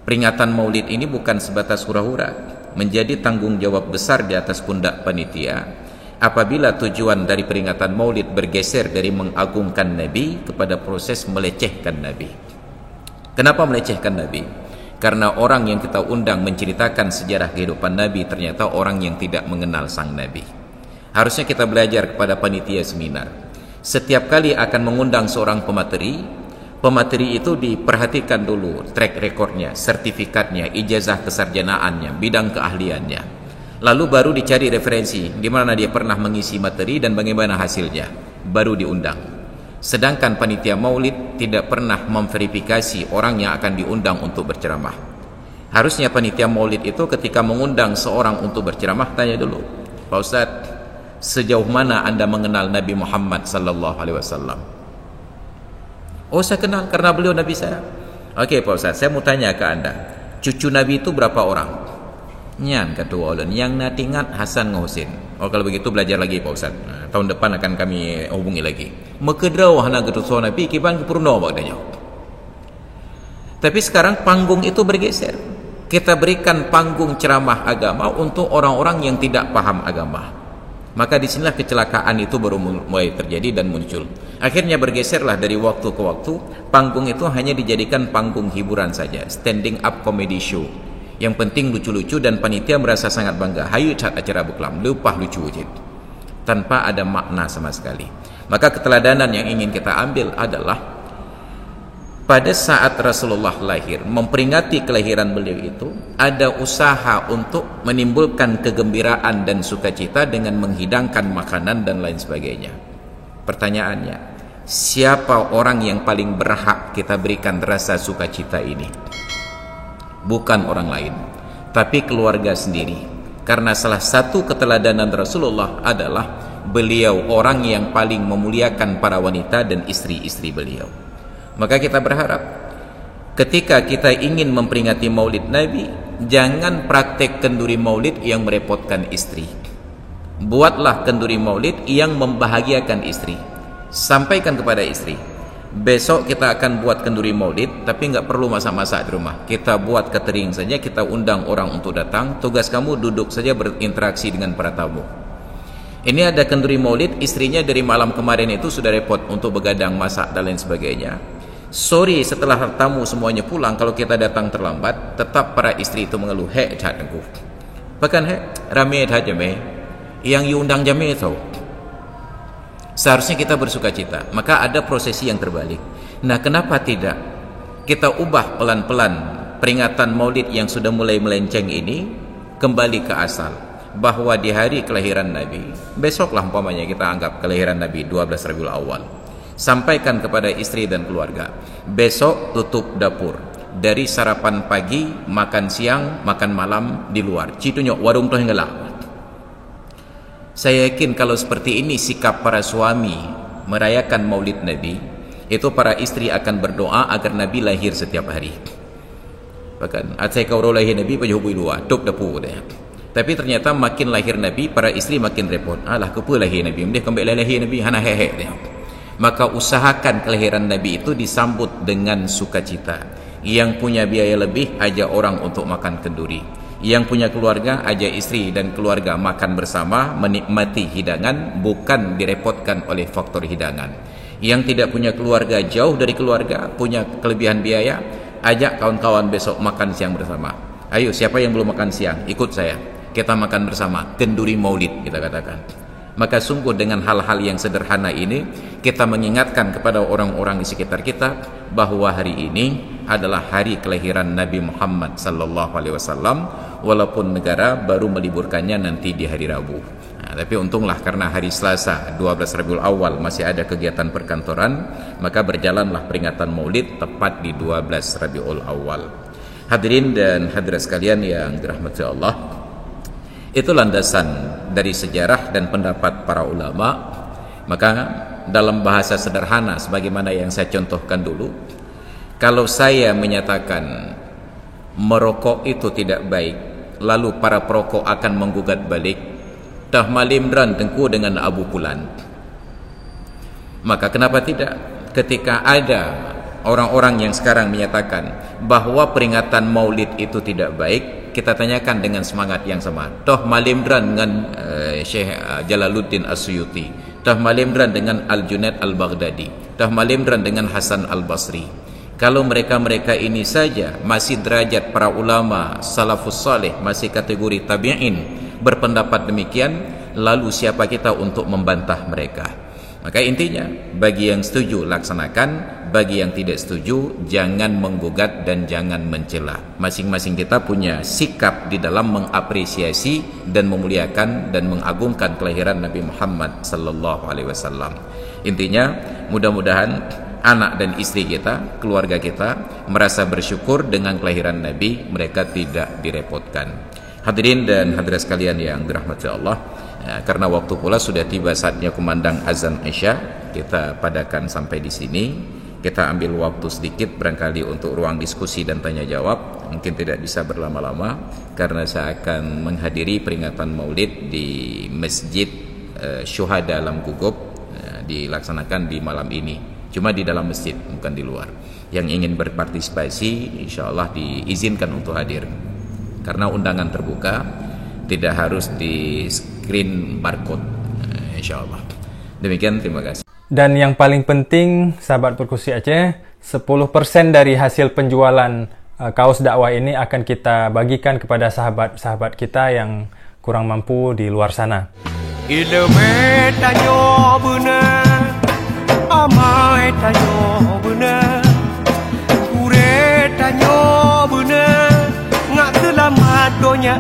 peringatan maulid ini bukan sebatas hura-hura, menjadi tanggung jawab besar di atas pundak panitia. Apabila tujuan dari peringatan maulid bergeser dari mengagungkan Nabi kepada proses melecehkan Nabi. Kenapa melecehkan Nabi? Karena orang yang kita undang menceritakan sejarah kehidupan Nabi ternyata orang yang tidak mengenal sang Nabi. Harusnya kita belajar kepada panitia seminar. Setiap kali akan mengundang seorang pemateri, pemateri itu diperhatikan dulu track recordnya, sertifikatnya, ijazah kesarjanaannya, bidang keahliannya. Lalu baru dicari referensi di mana dia pernah mengisi materi dan bagaimana hasilnya, baru diundang. Sedangkan panitia maulid tidak pernah memverifikasi orang yang akan diundang untuk berceramah. Harusnya panitia maulid itu ketika mengundang seorang untuk berceramah, tanya dulu, Pak Ustadz, sejauh mana Anda mengenal Nabi Muhammad sallallahu alaihi wasallam? Oh, saya kenal karena beliau Nabi saya. Okey Pak Ustadz, saya mau tanya ke Anda, cucu Nabi itu berapa orang? Nyan kata ulun, yang nanti ingat Hasan dengan Husin. Oh, kalau begitu belajar lagi Pak Ustaz. Tahun depan akan kami hubungi lagi. Mekedraw hana ketua Nabi kiban kepurno bagdanya. Tapi sekarang panggung itu bergeser. Kita berikan panggung ceramah agama untuk orang-orang yang tidak paham agama. Maka disinilah kecelakaan itu baru mulai terjadi dan muncul. Akhirnya bergeserlah dari waktu ke waktu. Panggung itu hanya dijadikan panggung hiburan saja, standing up comedy show. Yang penting lucu-lucu dan panitia merasa sangat bangga. Hayu cat acara buklam, lupah lucu je, tanpa ada makna sama sekali. Maka keteladanan yang ingin kita ambil adalah pada saat Rasulullah lahir, memperingati kelahiran beliau itu, ada usaha untuk menimbulkan kegembiraan dan sukacita dengan menghidangkan makanan dan lain sebagainya. Pertanyaannya, siapa orang yang paling berhak kita berikan rasa sukacita ini? Bukan orang lain, tapi keluarga sendiri. Karena salah satu keteladanan Rasulullah adalah beliau orang yang paling memuliakan para wanita dan istri-istri beliau. Maka kita berharap ketika kita ingin memperingati maulid Nabi, jangan praktek kenduri maulid yang merepotkan istri. Buatlah kenduri maulid yang membahagiakan istri. Sampaikan kepada istri, besok kita akan buat kenduri maulid, tapi nggak perlu masak-masak di rumah. Kita buat catering saja, kita undang orang untuk datang. Tugas kamu duduk saja berinteraksi dengan para tamu. Ini ada kenduri maulid, istrinya dari malam kemarin itu sudah repot untuk begadang, masak dan lain sebagainya. Sorry, setelah tamu semuanya pulang, kalau kita datang terlambat, tetap para istri itu mengeluh, hei jatku. Bahkan hei, rame aja meh, yang diundang jame tau. Seharusnya kita bersuka cita. Maka ada prosesi yang terbalik. Nah, kenapa tidak kita ubah pelan-pelan peringatan maulid yang sudah mulai melenceng ini kembali ke asal, bahwa di hari kelahiran Nabi, besoklah umpamanya kita anggap kelahiran Nabi 12 Rabiul Awal, sampaikan kepada istri dan keluarga, besok tutup dapur, dari sarapan pagi, makan siang, makan malam di luar, citunya warung tuh ngelak. Saya yakin kalau seperti ini sikap para suami merayakan maulid Nabi, itu para istri akan berdoa agar Nabi lahir setiap hari. Bahkan atsai kau lahir Nabi pajubui luar tuk dapur deh. Tapi ternyata makin lahir Nabi, para istri makin repot. Alah kepa lahir Nabi, mending kembali lahir Nabi hana hehe deh. Maka usahakan kelahiran Nabi itu disambut dengan sukacita. Yang punya biaya lebih, ajak orang untuk makan kenduri. Yang punya keluarga, ajak istri dan keluarga makan bersama, menikmati hidangan, bukan direpotkan oleh faktor hidangan. Yang tidak punya keluarga, jauh dari keluarga, punya kelebihan biaya, ajak kawan-kawan besok makan siang bersama. Ayo, siapa yang belum makan siang, ikut saya, kita makan bersama, kenduri maulid kita katakan. Maka sungguh dengan hal-hal yang sederhana ini, kita mengingatkan kepada orang-orang di sekitar kita bahwa hari ini adalah hari kelahiran Nabi Muhammad sallallahu alaihi wasallam, walaupun negara baru meliburkannya nanti di hari Rabu. Nah, tapi untunglah karena hari Selasa 12 Rabiul Awal masih ada kegiatan perkantoran, maka berjalanlah peringatan Maulid tepat di 12 Rabiul Awal. Hadirin dan hadirat sekalian yang dirahmati Allah, itu landasan dari sejarah dan pendapat para ulama. Maka dalam bahasa sederhana sebagaimana yang saya contohkan dulu, kalau saya menyatakan merokok itu tidak baik, lalu para perokok akan menggugat balik, dah malimdran tengku dengan Abu Fulan, maka kenapa tidak ketika ada orang-orang yang sekarang menyatakan bahwa peringatan maulid itu tidak baik, kita tanyakan dengan semangat yang sama, toh malimdran dengan Syekh Jalaluddin As-Suyuti, toh malimdran dengan Al-Junaid Al-Baghdadi, toh malimdran dengan Hasan Al-Basri. Kalau mereka-mereka ini saja masih derajat para ulama salafus salih, masih kategori tabi'in berpendapat demikian, lalu siapa kita untuk membantah mereka? Maka intinya, bagi yang setuju laksanakan, bagi yang tidak setuju jangan menggugat dan jangan mencela. Masing-masing kita punya sikap di dalam mengapresiasi dan memuliakan dan mengagungkan kelahiran Nabi Muhammad sallallahu alaihi wasallam. Intinya, mudah-mudahan anak dan istri kita, keluarga kita merasa bersyukur dengan kelahiran Nabi, mereka tidak direpotkan. Hadirin dan hadirat sekalian yang dirahmati Allah, karena waktu pula sudah tiba saatnya kumandang azan Isya, kita padakan sampai di sini. Kita ambil waktu sedikit barangkali untuk ruang diskusi dan tanya jawab. Mungkin tidak bisa berlama-lama karena saya akan menghadiri peringatan Maulid di Masjid Syuhada Alam Gugup, dilaksanakan di malam ini. Cuma di dalam masjid, bukan di luar. Yang ingin berpartisipasi insya Allah diizinkan untuk hadir, karena undangan terbuka, tidak harus di screen barcode, insya Allah. Demikian, terima kasih. Dan yang paling penting, sahabat Perkusi Aceh, 10% dari hasil penjualan kaos dakwah ini akan kita bagikan kepada sahabat-sahabat kita yang kurang mampu di luar sana. Ilmu tanyo benar, amai tanyo benar, kure tanyo benar, ngak selamat dunia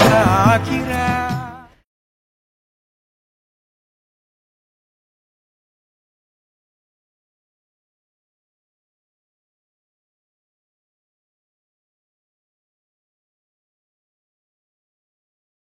akhirat.